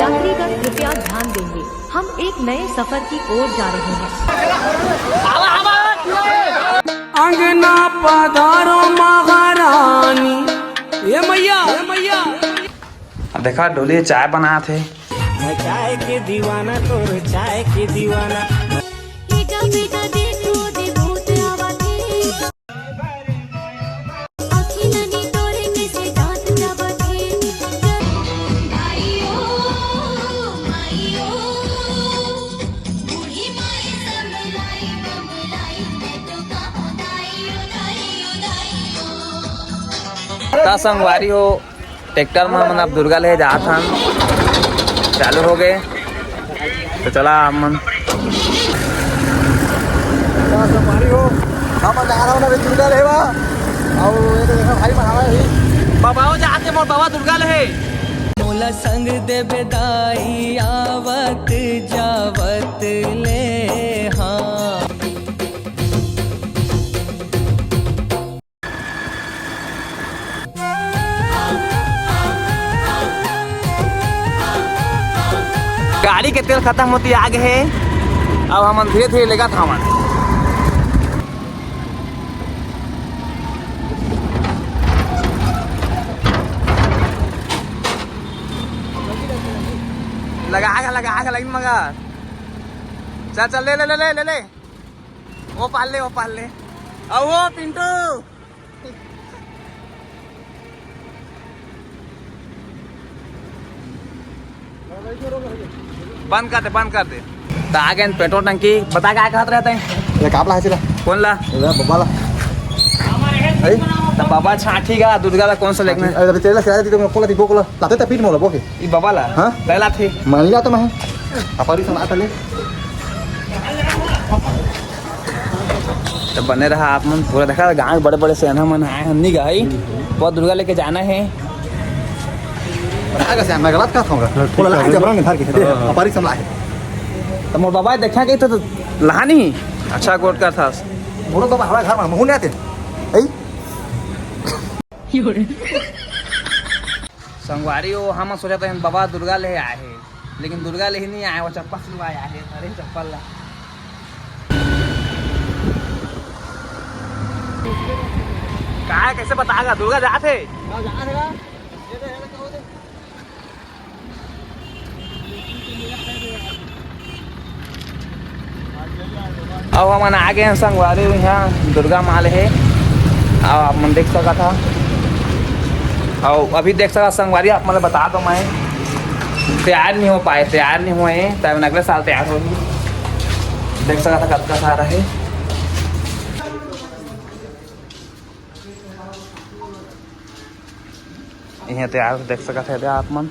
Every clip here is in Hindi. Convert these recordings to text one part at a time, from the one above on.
यात्रीगण कृपया ध्यान देंगे, हम एक नए सफर की ओर जा रहे हैं। अंगना पधारो महारानी, ये मैया देखा डोली चाय बना थे। मैं चाय के दीवाना, तो चाय के दीवाना। संगवारी हो ट्रैक्टर में मन अब दुर्गा ले जा था चालू हो गए तो चला मन संगवारी हो हम जा रहा हूं दुर्गा लेवा और ये तो देखा भाई बनावा है बाबा हो जाते मोर बाबा दुर्गा ले मोला संग दे बेदाई आवत जावत ले हाँ। गाड़ी के तेल खत्म होती आगे है। अब हम धीरे धीरे लेगा था हमारे लगा लगी मगर चल चल ले ले ले ले ले ले वो पाल ले अब वो पिंटू बंद कर दे तो आ गए पेट्रोल टंकी बता क्या कहते रहते हैं ये कापला है सिरा कौन ला बब्बा ला तो बाबा छाठी का दुर्गा ला कौन सा लेखना अरे तेला सिरा दी तो कोला दी बोकोला लाते त पीट मोला बोके ये बाबा ला हां पहला थे मानिला तो मैं अपरी सना तले तो बने रहा आप मन पूरा देखा गाँव बड़े बड़े सेना मन आए हम नहीं गए बहुत दुर्गा लेके जाना है आगे से मैं गलत का खाऊंगा थोड़ा ला जब रंग धर के अपरी समला है तो मोर बाबा देखा गई तो लहा नहीं अच्छा गोट का था मोरो बाबा हमारे घर में मुंह नहीं आते ए संगवारी हो हम सोचा था बाबा दुर्गा ले आए हैं लेकिन दुर्गा ले ही नहीं आए वो चप्पल सिलवाए आए हैं अरे चप्पल ला कहा कैसे बताएगा दुर्गा जाते अब हम आ गए हैं संगवारी यहाँ दुर्गा माल है और आप मन देख सका था और अभी देख सका संगवारी आप मतलब बता दो मैं तैयार नहीं हुए तब अगले साल तैयार होगी देख सका था कब का सारा है यहाँ तैयार देख सका थे आप मन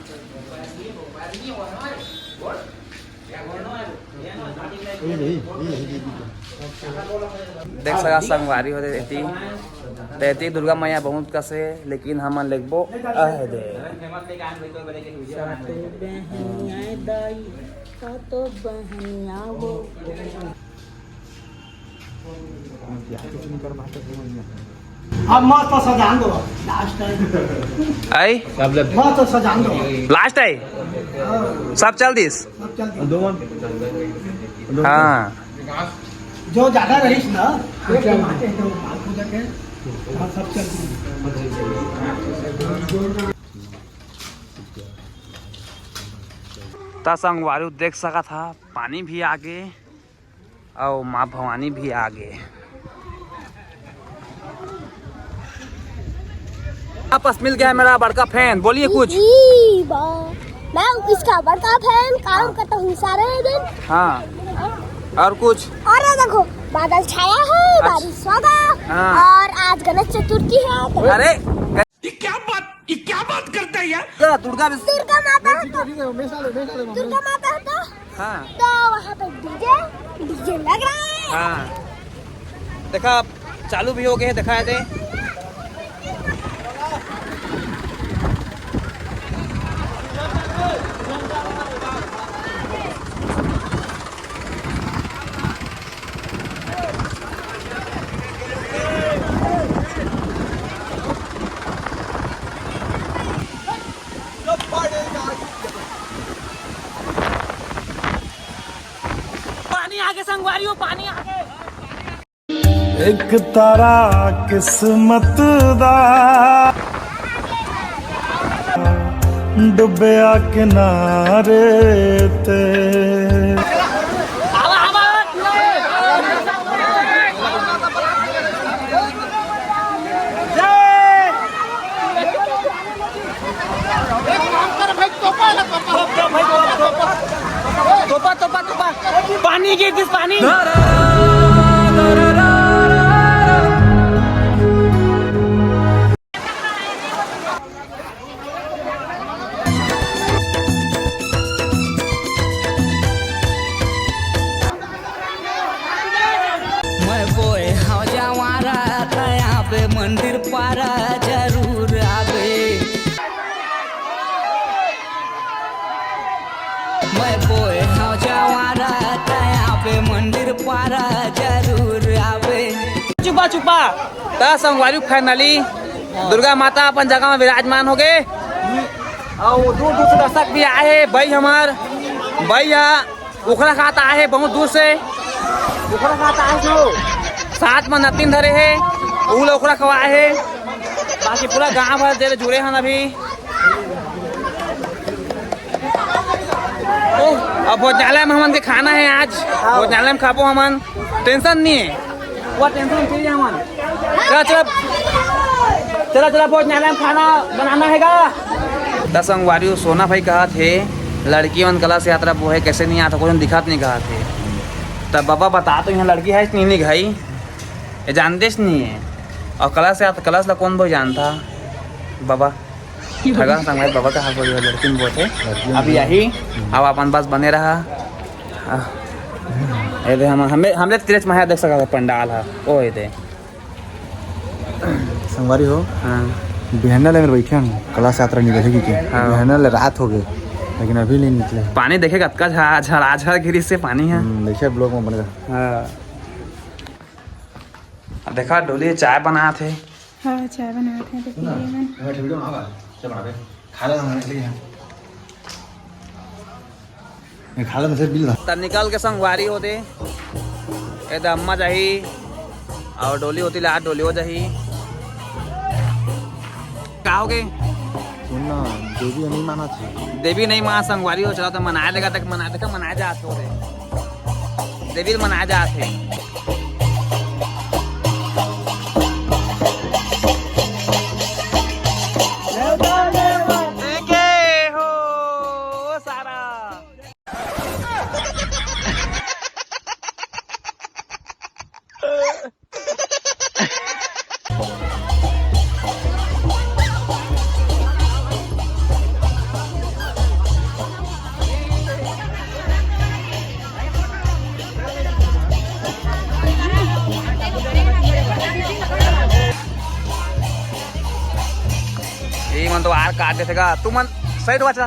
देख सका संगवारी होते रहती दुर्गा मैया बहुत कसे लेकिन हम लेगबो दे अब मस्त सजान दो लास्ट आई मस्त सजान दो लास्ट है सब चल दिस हाँ जो ज्यादा रहीस ना पूजा के सब चल ता संगवारी देख सका था पानी भी आगे और माँ भवानी भी आगे आपस मिल गया मेरा बड़का फैन बोलिए कुछ मैं इसका बड़का फैन काम करता हूँ सारे दिन हाँ और कुछ और देखो बादल छाया है बारिश होगा हाँ। और आज गणेश चतुर्थी है तो अरे ये क्या बात करता है यार दुर्गा दुर्गा माता है दुर्गा माता है हाँ तो वहाँ पे डीजे लग रहा है हाँ देखा चालू भी हो गए दिखाए थे के संगवारियों पानी आ गए। एक तारा किस्मत दा डुबिया किनारे ते तोपा पानी गिर दिस पानी। मैं बोए हाँ जवारा यहाँ पे मंदिर पारा जरूर आवे। मैं बोए हाँ जवारा यहाँ पे मंदिर पारा जरूर आवे। चुपा चुपा ता संगवारी फाइनली दुर्गा माता अपन जगह में विराजमान हो गए और दूर दूर से दर्शक भी आए हैं। भाई हमार भैया उखड़ा खाता आए बहुत दूर से, उखड़ा खाता आए जो साथ में नतीन धरे है उ लोग उखड़ा खवाए है। बाकी पूरा गांव भर दे जुड़े हैं अभी। अब भोजनालय में हमन के खाना है आज, भोजनालय में खाबो हमन, टेंशन नहीं है वो टेंशन फ्री है हमन। चला भोजनालय में खाना बनाना हैगा। दस संगवारी सोना भाई कहा थे लड़की मन कलश यात्रा वो है कैसे नहीं आता, कुछ दिखात नहीं कहा थे। तब बाबा बता तो यहाँ लड़की है नहीं भाई ये जानते नहीं है। और कलश यात्रा कलश ला कौन भाई जानता बाबा ठगा संग बाबा का हाथ लड़की में बोलते अभी यही अब अपन बस बने रहा। हमने तिरछ माया देख सका पंडाल है ओ थे संगवारी हो। हाँ बिहाना ले बैठे हम कलश यात्रा निकलेगी कि बिहाना ले रात हो गई लेकिन अभी नहीं निकले। पानी देखेगा अतका झड़ा गिरी से पानी है। देखिए ब्लॉग में बनेगा। हाँ देखा डोली चाय बना थे। हाँ चाय बनाए थे तो तब निकल के संगवारी होते अम्मा जाही और डोली होती लाट डोली हो जाही का हो गए सुनना देवी नहीं माना थी, देवी नहीं माँ संगवारी हो चला तो मनाया देगा तक मनाया देखा मनाया जाते हो देवी मनाया जाते। मन तो आर काट देगा तू मन सही तो बचा।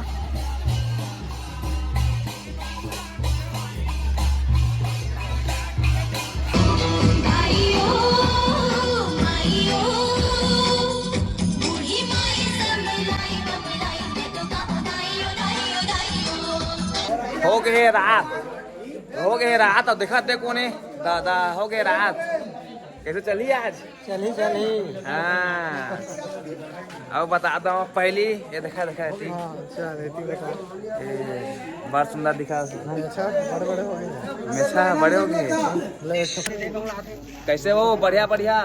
हो गए रात अब दिखा दे कोने दादा हो गए रात कैसे चली आज चली हाँ अब बता दो पहली ये देखा रहती बहुत सुंदर दिखा बड़े हो गए कैसे हो बढ़िया बढ़िया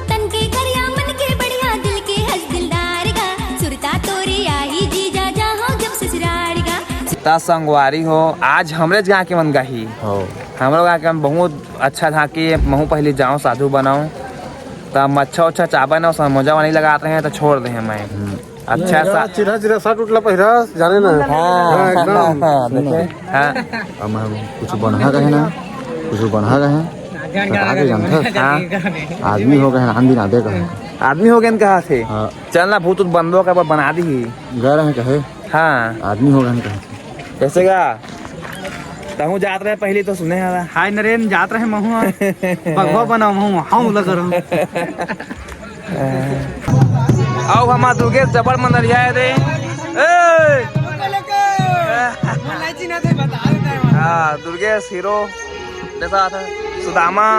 तन के करिया मन के बढ़िया दिल के हंस दिलदार का सुरता तोरी आई जी जा जा हो जब ससुराल का ता संगवारी हो आज हमरे गाँव के मन गाही हम लोग आके बहुत अच्छा था कि महू पहले जाऊँ साधु बनाऊँ तब मच्छा उच्छा चाबा ना समोजा नहीं लगाते हैं तो छोड़ दे मैं अच्छा सा चिरा शर्ट उठला पहिरा जाने ना। हाँ एकदम हाँ कुछ बढ़ा गए ना कुछ बढ़ा गए आगे जानता आदमी हो गए आंधी ना दे कहे आदमी हो गए कहा थे चलना भूत बंदो का बना दी गए रहे कहे हाँ आदमी हो गए कहे कैसे गा तहु जात रहे पहले तो सुने हाय नरेन जात रहे महू बगवा बना महू हाउ लग रहा आओ हमार दुर्गेश जबर मंदरिया है रे हाँ दुर्गेश हीरो के साथ है, सुदामा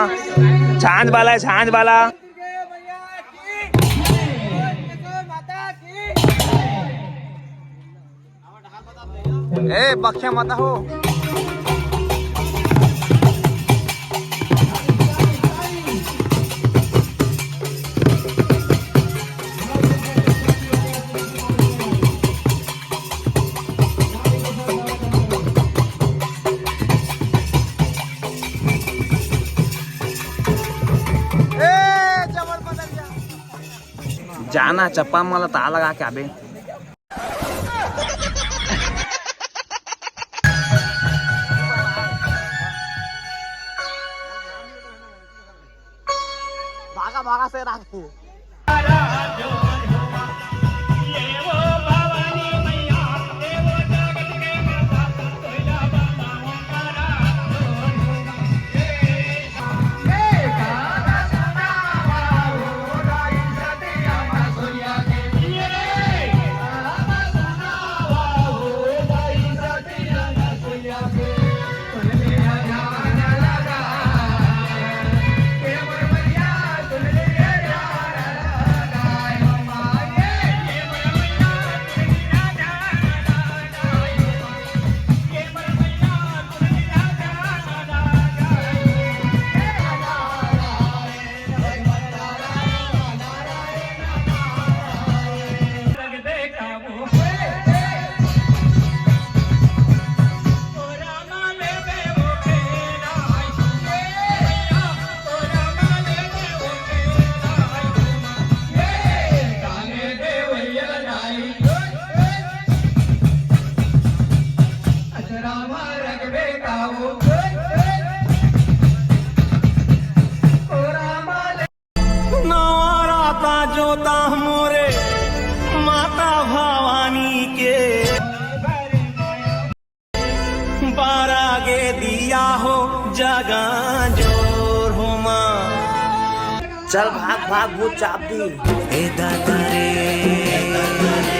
छांझ वाला है, छांझ वाला। ए बख्शा माता हो। जाना चप्पा माला ताला लगा के आबे। भागा भागा से राखी। जोता मोरे माता भवानी के बारा गे दिया हो जगा जोर हो माँ। चल भाग भाग भूत चाप दी। ए दादा रे